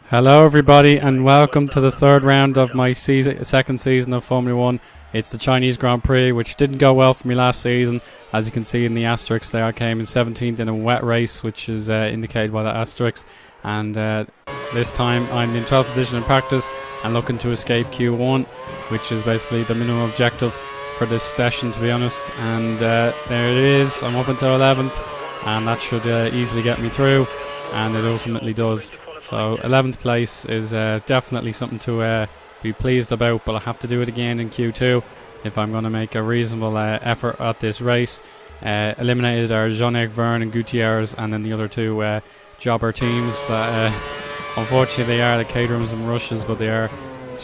Hello everybody and welcome to the third round of my second season of Formula 1. It's the Chinese Grand Prix, which didn't go well for me last season. As you can see in the asterisk there, I came in 17th in a wet race, which is indicated by the asterisk. And this time I'm in 12th position in practice and looking to escape Q1, which is basically the minimum objective for this session, to be honest. And there it is, I'm up until 11th, and that should easily get me through, and it ultimately does. So 11th place is definitely something to be pleased about, but I'll have to do it again in Q2 if I'm going to make a reasonable effort at this race. Eliminated are Jean-Eric Verne and Gutierrez, and then the other two jobber teams that unfortunately they are the Caterhams and Rushes, but they are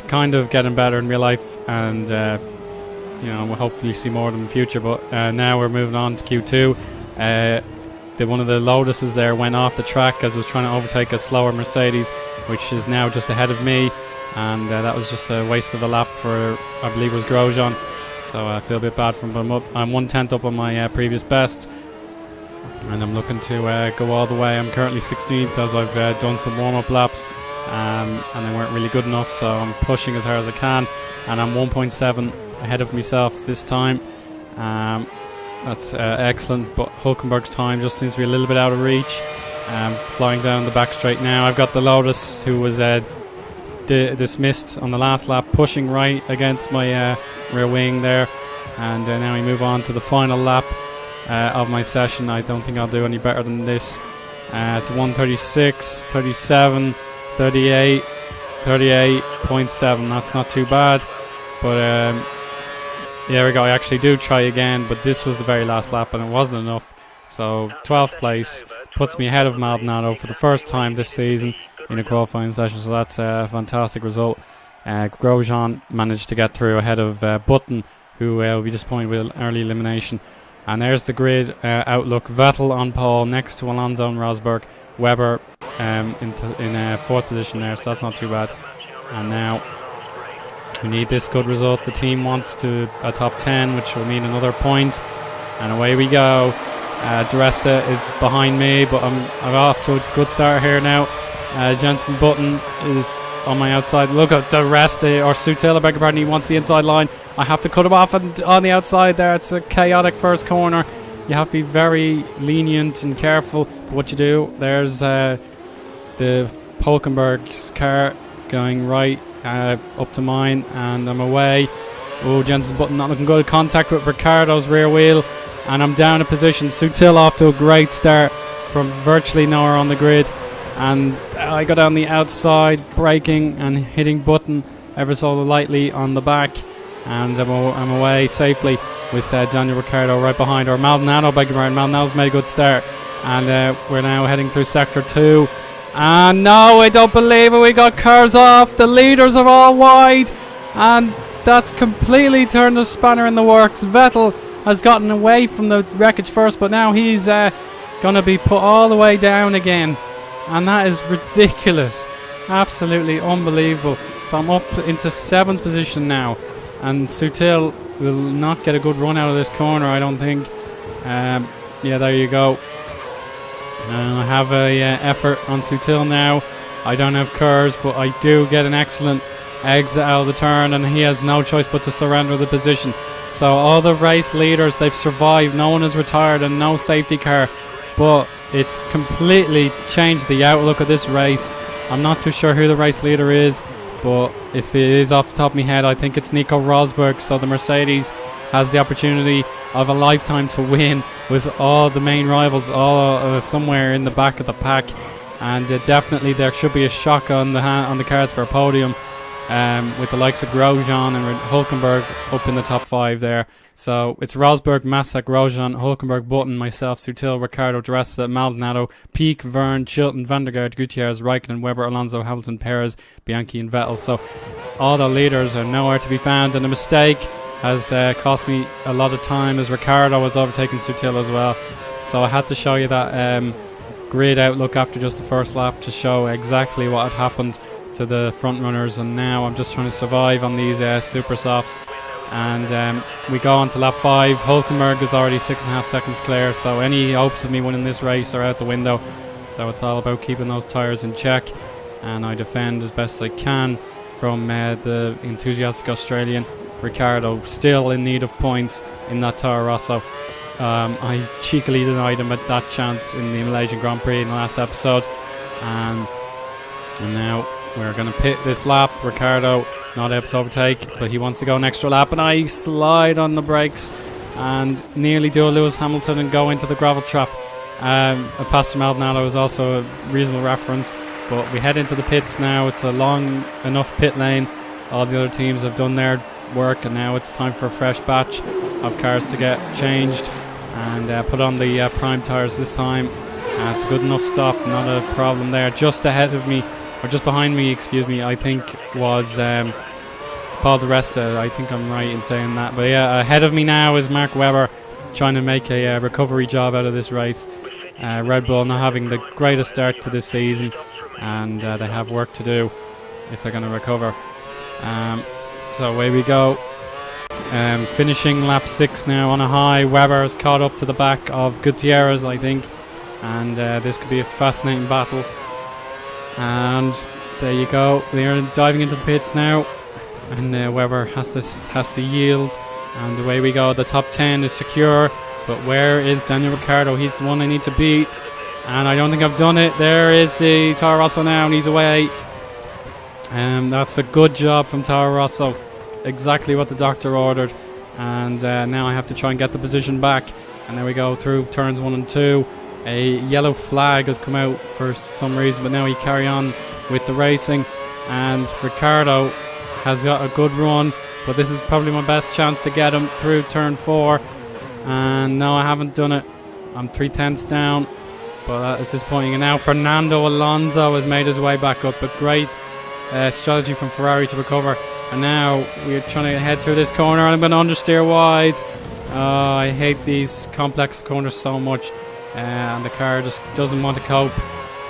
kind of getting better in real life, and we'll hopefully see more of them in the future. But now we're moving on to Q2. One of the Lotuses there went off the track as it was trying to overtake a slower Mercedes, which is now just ahead of me, and that was just a waste of a lap for, I believe it was Grosjean, so I feel a bit bad for him, but I'm 1/10 up on my previous best, and I'm looking to go all the way. I'm currently 16th as I've done some warm-up laps, and they weren't really good enough, so I'm pushing as hard as I can, and I'm 1.7 ahead of myself this time. That's excellent, but Hulkenberg's time just seems to be a little bit out of reach. Flying down the back straight now. I've got the Lotus, who was dismissed on the last lap, pushing right against my rear wing there. And now we move on to the final lap of my session. I don't think I'll do any better than this. It's 1:36, 37, 38, 38.7. That's not too bad, but there we go. I actually do try again, but this was the very last lap and it wasn't enough. So 12th place puts me ahead of Maldonado for the first time this season in a qualifying session, so that's a fantastic result. Grosjean managed to get through ahead of Button, who will be disappointed with early elimination. And there's the grid outlook. Vettel on pole next to Alonso and Rosberg. Webber in 4th position there, so that's not too bad. And now we need this good result. The team wants to a top 10, which will mean another point, and away we go. Duresta is behind me, but I'm off to a good start here now. Jensen Button is on my outside. Look at Duresta, or Sutil, I beg your pardon, he wants the inside line. I have to cut him off on the outside there. It's a chaotic first corner. You have to be very lenient and careful. But what you do, there's the Hulkenberg's car going right up to mine, and I'm away. Oh, Jensen Button not looking good. Contact with Ricciardo's rear wheel, and I'm down a position. Sutil off to a great start from virtually nowhere on the grid, and I go down the outside, braking and hitting Button ever so lightly on the back, and I'm away safely with Daniel Ricciardo right behind, or Maldonado, beg your pardon. Maldonado's made a good start, and we're now heading through sector 2. And no, I don't believe it. We got cars off. The leaders are all wide, and that's completely turned the spanner in the works. Vettel has gotten away from the wreckage first, but now he's going to be put all the way down again, and that is ridiculous. Absolutely unbelievable. So I'm up into 7th position now, and Sutil will not get a good run out of this corner, I don't think. Yeah, there you go. And I have a effort on Sutil now. I don't have curves, but I do get an excellent exit out of the turn, and he has no choice but to surrender the position. So all the race leaders, they've survived. No one is retired and no safety car, but it's completely changed the outlook of this race. I'm not too sure who the race leader is, but if it is off the top of my head, I think it's Nico Rosberg. So the Mercedes has the opportunity of a lifetime to win, with all the main rivals all somewhere in the back of the pack, and definitely there should be a shock on the cards for a podium, with the likes of Grosjean and Hulkenberg up in the top 5 there. So it's Rosberg, Massa, Grosjean, Hulkenberg, Button, myself, Sutil, Ricciardo, Duresta, Maldonado, Peak, Verne, Chilton, Vandergaard, Gutierrez, Raikkonen, Webber, Alonso, Hamilton, Perez, Bianchi and Vettel. So all the leaders are nowhere to be found, and a mistake has cost me a lot of time, as Ricciardo was overtaking Sutil as well. So I had to show you that grid outlook after just the first lap to show exactly what had happened to the front runners, and now I'm just trying to survive on these super softs. And we go on to lap 5. Hulkenberg is already 6.5 seconds clear, so any hopes of me winning this race are out the window. So it's all about keeping those tyres in check. and I defend as best I can from the enthusiastic Australian. Ricciardo still in need of points in that Toro Rosso. I cheekily denied him at that chance in the Malaysian Grand Prix in the last episode, and now we're going to pit this lap. Ricciardo not able to overtake, but he wants to go an extra lap, and I slide on the brakes and nearly do a Lewis Hamilton and go into the gravel trap. A Pastor Maldonado is also a reasonable reference, but we head into the pits now. It's a long enough pit lane. All the other teams have done their work, and now it's time for a fresh batch of cars to get changed and put on the prime tires this time. It's a good enough stop, not a problem there. Just ahead of me, or just behind me, excuse me, I think was Paul Di Resta. I think I'm right in saying that. But yeah, ahead of me now is Mark Webber, trying to make a recovery job out of this race. Red Bull not having the greatest start to this season, and they have work to do if they're going to recover. So away we go. Finishing lap 6 now on a high. Webber has caught up to the back of Gutierrez, I think, and this could be a fascinating battle. And there you go. They're diving into the pits now, and Webber has to yield, and away we go. The top 10 is secure, but where is Daniel Ricciardo? He's the one I need to beat, and I don't think I've done it. There is the Toro Rosso now, and he's away. That's a good job from Toro Rosso. Exactly what the doctor ordered. And now I have to try and get the position back. And there we go through turns 1 and 2. A yellow flag has come out for some reason, but now he carry on with the racing. And Ricciardo has got a good run, but this is probably my best chance to get him through turn 4. And no, I haven't done it. I'm 3/10 down, but that is disappointing. And now Fernando Alonso has made his way back up. A great strategy from Ferrari to recover. And now we're trying to head through this corner, and I'm going to understeer wide. I hate these complex corners so much, and the car just doesn't want to cope.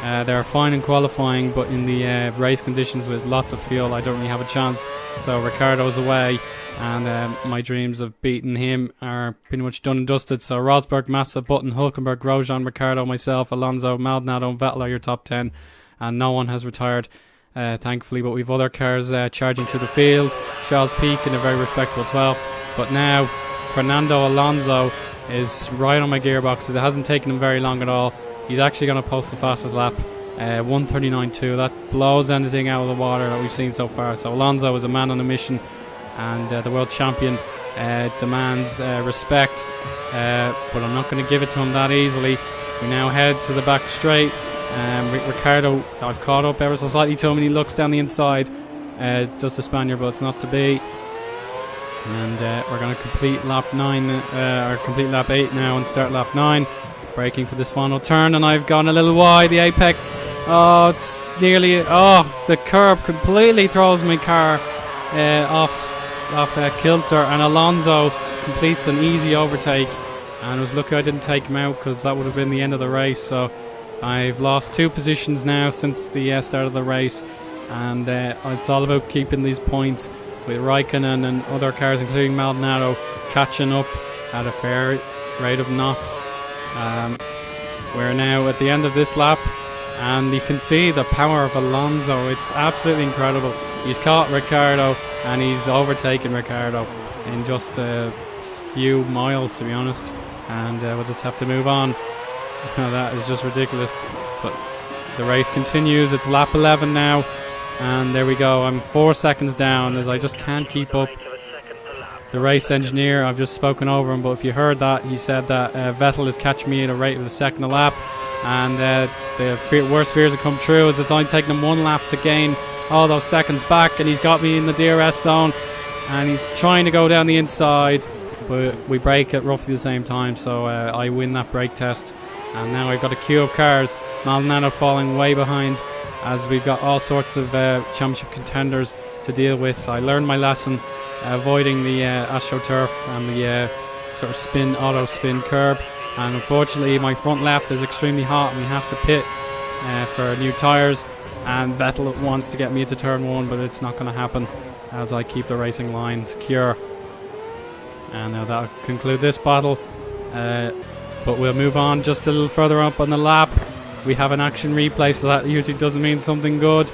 They're fine in qualifying, but in the race conditions with lots of fuel, I don't really have a chance. So Ricciardo's away, and my dreams of beating him are pretty much done and dusted. So Rosberg, Massa, Button, Hülkenberg, Grosjean, Ricciardo, myself, Alonso, Maldonado and Vettel are your top 10, and no one has retired. Thankfully, but we've other cars charging through the field. Charles Peak in a very respectable 12th, but now Fernando Alonso is right on my gearbox. It hasn't taken him very long at all. He's actually going to post the fastest lap, 1:39.2. That blows anything out of the water that we've seen so far. So Alonso is a man on a mission, and the world champion demands respect, but I'm not going to give it to him that easily. We now head to the back straight. Ricciardo, I've caught up ever so slightly to him, and he looks down the inside, does the Spaniard, but it's not to be. And we're going to complete lap 9, or complete lap 8 now and start lap 9. Braking for this final turn, and I've gone a little wide, the apex. Oh, it's nearly, the curb completely throws my car off kilter, and Alonso completes an easy overtake. And I was lucky I didn't take him out, because that would have been the end of the race. So I've lost 2 positions now since the start of the race, and it's all about keeping these points with Raikkonen and other cars, including Maldonado, catching up at a fair rate of knots. We're now at the end of this lap, and you can see the power of Alonso. It's absolutely incredible. He's caught Ricciardo, and he's overtaken Ricciardo in just a few miles, to be honest, and we'll just have to move on. That is just ridiculous, but the race continues. It's lap 11 now, and there we go. I'm 4 seconds down as I just can't keep up. The race engineer, I've just spoken over him, but if you heard that, he said that Vettel is catching me at a rate of a second a lap, and the worst fears have come true, as it's only taken him 1 lap to gain all those seconds back, and he's got me in the DRS zone, and he's trying to go down the inside, but we brake at roughly the same time, so I win that brake test. And now I've got a queue of cars. Maldonado falling way behind, as we've got all sorts of championship contenders to deal with. I learned my lesson, avoiding the AstroTurf and the sort of auto spin curb. And unfortunately, my front left is extremely hot, and we have to pit for new tyres. And Vettel wants to get me into turn 1, but it's not going to happen as I keep the racing line secure. And now that'll conclude this battle. But we'll move on just a little further up on the lap. we have an action replay, so that usually doesn't mean something good.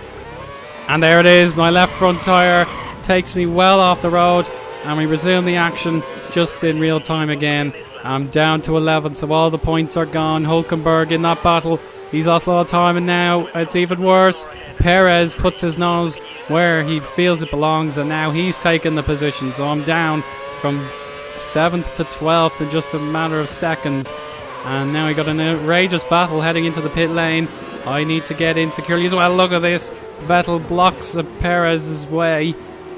And there it is, my left front tyre takes me well off the road, and we resume the action just in real time again. I'm down to 11, so all the points are gone. Hulkenberg in that battle, he's lost a lot of time, and now it's even worse. Perez puts his nose where he feels it belongs, and now he's taken the position, so I'm down from 7th to 12th in just a matter of seconds. And now we got an outrageous battle heading into the pit lane. I need to get in securely as well. Look at this, Vettel blocks Perez's way,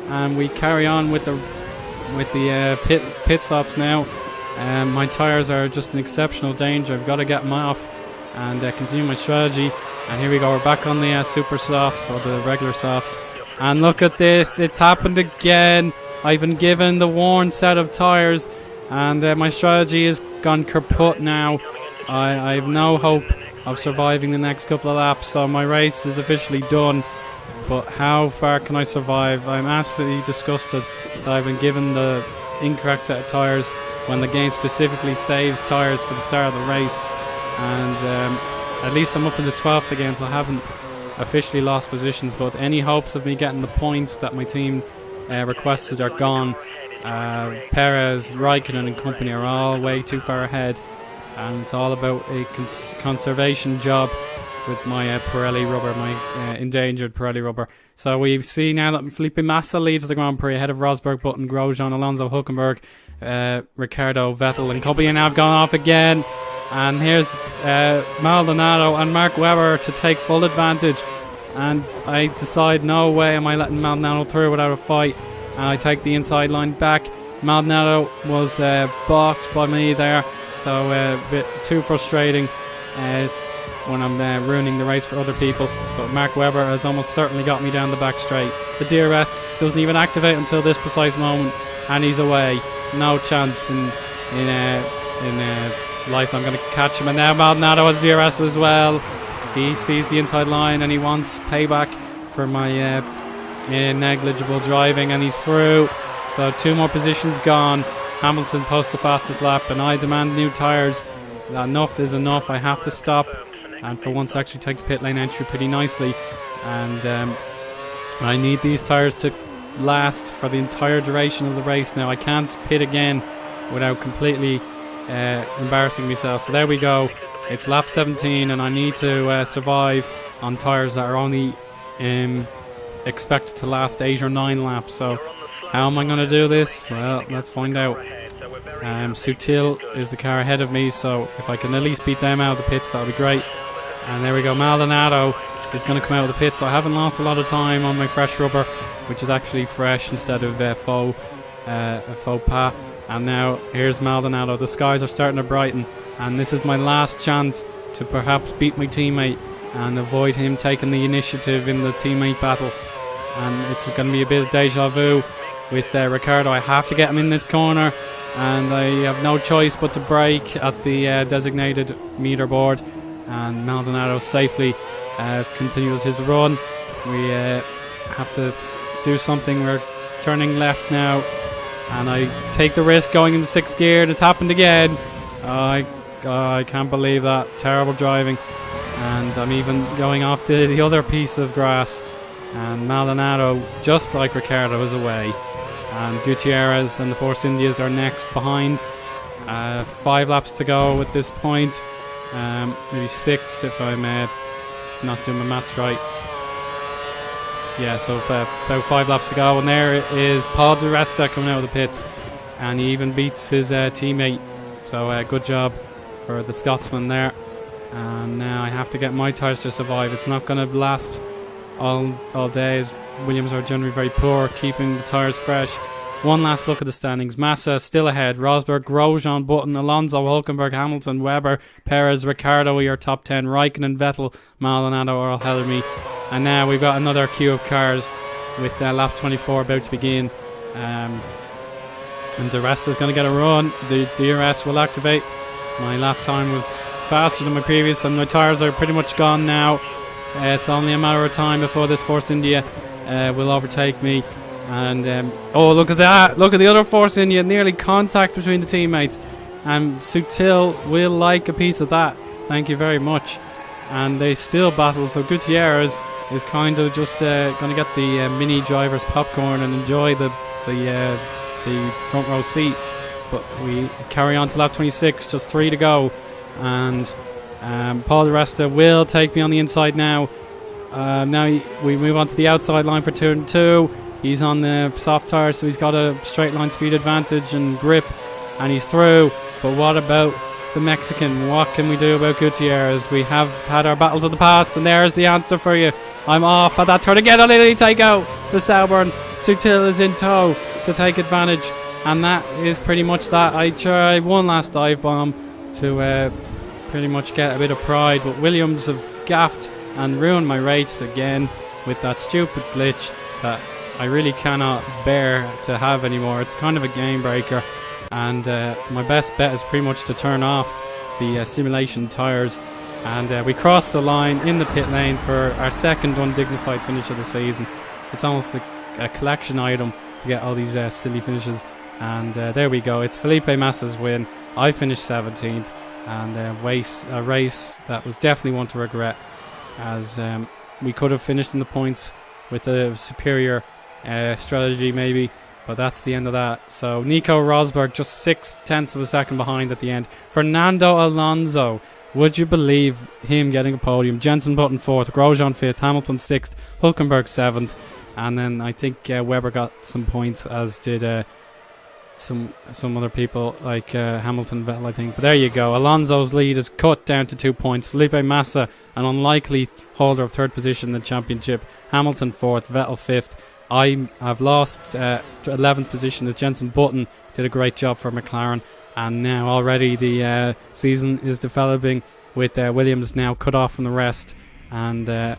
and we carry on with the pit stops now. My tyres are just in exceptional danger. I've got to get them off and continue my strategy. And here we go, we're back on the super softs, or the regular softs. And look at this, it's happened again. I've been given the worn set of tyres, and my strategy has gone kaput now. I have no hope of surviving the next couple of laps, so my race is officially done. But how far can I survive? I'm absolutely disgusted that I've been given the incorrect set of tyres when the game specifically saves tyres for the start of the race. And at least I'm up in the 12th again, so I haven't officially lost positions, but any hopes of me getting the points that my team requested are gone. Perez, Raikkonen and company are all way too far ahead, and it's all about a conservation job with my Pirelli rubber, my endangered Pirelli rubber. So we see now that Felipe Massa leads the Grand Prix ahead of Rosberg, Button, Grosjean, Alonso, Hulkenberg, Ricciardo, Vettel and company, and now have gone off again. And here's Maldonado and Mark Webber to take full advantage. And I decide, no way am I letting Maldonado through without a fight. And I take the inside line back. Maldonado was balked by me there, so a bit too frustrating when I'm ruining the race for other people. But Mark Webber has almost certainly got me down the back straight. The DRS doesn't even activate until this precise moment, and he's away. No chance in life I'm going to catch him. And now Maldonado has DRS as well. He sees the inside line and he wants payback for my negligible driving, and he's through. So 2 more positions gone. Hamilton posts the fastest lap, and I demand new tyres. Enough is enough. I have to stop, and for once actually take the pit lane entry pretty nicely. And I need these tyres to last for the entire duration of the race now. I can't pit again without completely embarrassing myself. So there we go, it's lap 17, and I need to survive on tyres that are only expected to last 8 or 9 laps. So how am I going to do this? Well, let's find out. Sutil is the car ahead of me, so if I can at least beat them out of the pits, that would be great. And there we go, Maldonado is going to come out of the pits. So I haven't lost a lot of time on my fresh rubber, which is actually fresh instead of faux pas. And now here's Maldonado. The skies are starting to brighten, and this is my last chance to perhaps beat my teammate and avoid him taking the initiative in the teammate battle. And it's going to be a bit of deja vu with Ricciardo. I have to get him in this corner, and I have no choice but to brake at the designated meter board. And Maldonado safely continues his run. We have to do something. We're turning left now, and I take the risk going into 6th gear. It's happened again. I can't believe that. Terrible driving. And I'm even going off the other piece of grass. And Maldonado, just like Ricciardo, is away. And Gutierrez and the Force Indias are next behind. 5 laps to go at this point. Maybe 6 if I'm not doing my maths right. Yeah, so about 5 laps to go, and there is Paul di Resta coming out of the pits, and he even beats his teammate. So good job for the Scotsman there. And now I have to get my tyres to survive. It's not going to last all day, as Williams are generally very poor keeping the tyres fresh. One last look at the standings. Massa still ahead. Rosberg, Grosjean, Button, Alonso, Hulkenberg, Hamilton, Webber, Perez, Ricciardo are your top 10. Raikkonen, Vettel, Maldonado are all ahead of me. And now we've got another queue of cars with lap 24 about to begin. And the rest is going to get a run. The DRS will activate. My lap time was faster than my previous, and my tyres are pretty much gone now. It's only a matter of time before this Force India will overtake me. And oh, look at that! Look at the other Force India, nearly contact between the teammates. And Sutil will like a piece of that. Thank you very much. and they still battle. So Gutierrez is kind of just going to get the mini driver's popcorn and enjoy the front row seat. But we carry on to lap 26, just 3 to go, and Paul di Resta will take me on the inside now. We move on to the outside line for turn 2. He's on the soft tyres, so he's got a straight line speed advantage and grip, and he's through. But what about the Mexican? What can we do about Gutierrez? We have had our battles of the past, and there's the answer for you. I'm off at that turn again. I'll nearly take out the Sauber. Sutil is in tow to take advantage, and that is pretty much that. I tried one last dive bomb to pretty much get a bit of pride, but Williams have gaffed and ruined my race again with that stupid glitch that I really cannot bear to have anymore. It's kind of a game breaker, and my best bet is pretty much to turn off the simulation tyres. And we crossed the line in the pit lane for our second undignified finish of the season. It's almost a collection item to get all these silly finishes. And there we go. It's Felipe Massa's win. I finished 17th, and a race that was definitely one to regret, as we could have finished in the points with a superior strategy maybe, but that's the end of that. So Nico Rosberg just 0.6 of a second behind at the end. Fernando Alonso, would you believe him getting a podium? Jenson Button 4th, Grosjean 5th, Hamilton 6th, Hülkenberg 7th, and then I think Webber got some points, as did some other people like Hamilton, Vettel, I think. But there you go. Alonso's lead is cut down to 2 points. Felipe Massa, an unlikely holder of 3rd position in the championship. Hamilton 4th, Vettel 5th. I have lost to 11th position, as Jenson Button did a great job for McLaren. And now already the season is developing with Williams now cut off from the rest, and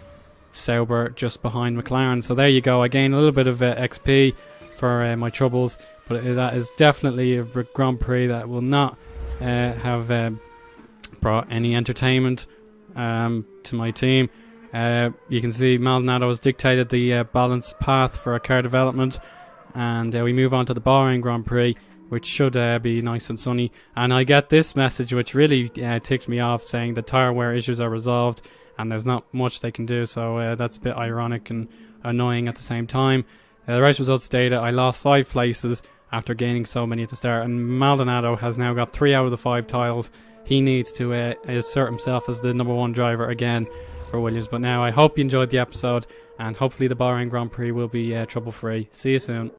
Sauber just behind McLaren. So there you go. I gain a little bit of XP for my troubles, but that is definitely a Grand Prix that will not have brought any entertainment to my team. You can see Maldonado has dictated the balanced path for our car development, and we move on to the Bahrain Grand Prix, which should be nice and sunny. And I get this message, which really ticked me off, saying the tyre wear issues are resolved and there's not much they can do. So that's a bit ironic and annoying at the same time. The race results data: I lost 5 places after gaining so many at the start, and Maldonado has now got 3 out of the 5 tiles. He needs to assert himself as the number 1 driver again for Williams. But now I hope you enjoyed the episode, and hopefully the Bahrain Grand Prix will be trouble free. See you soon.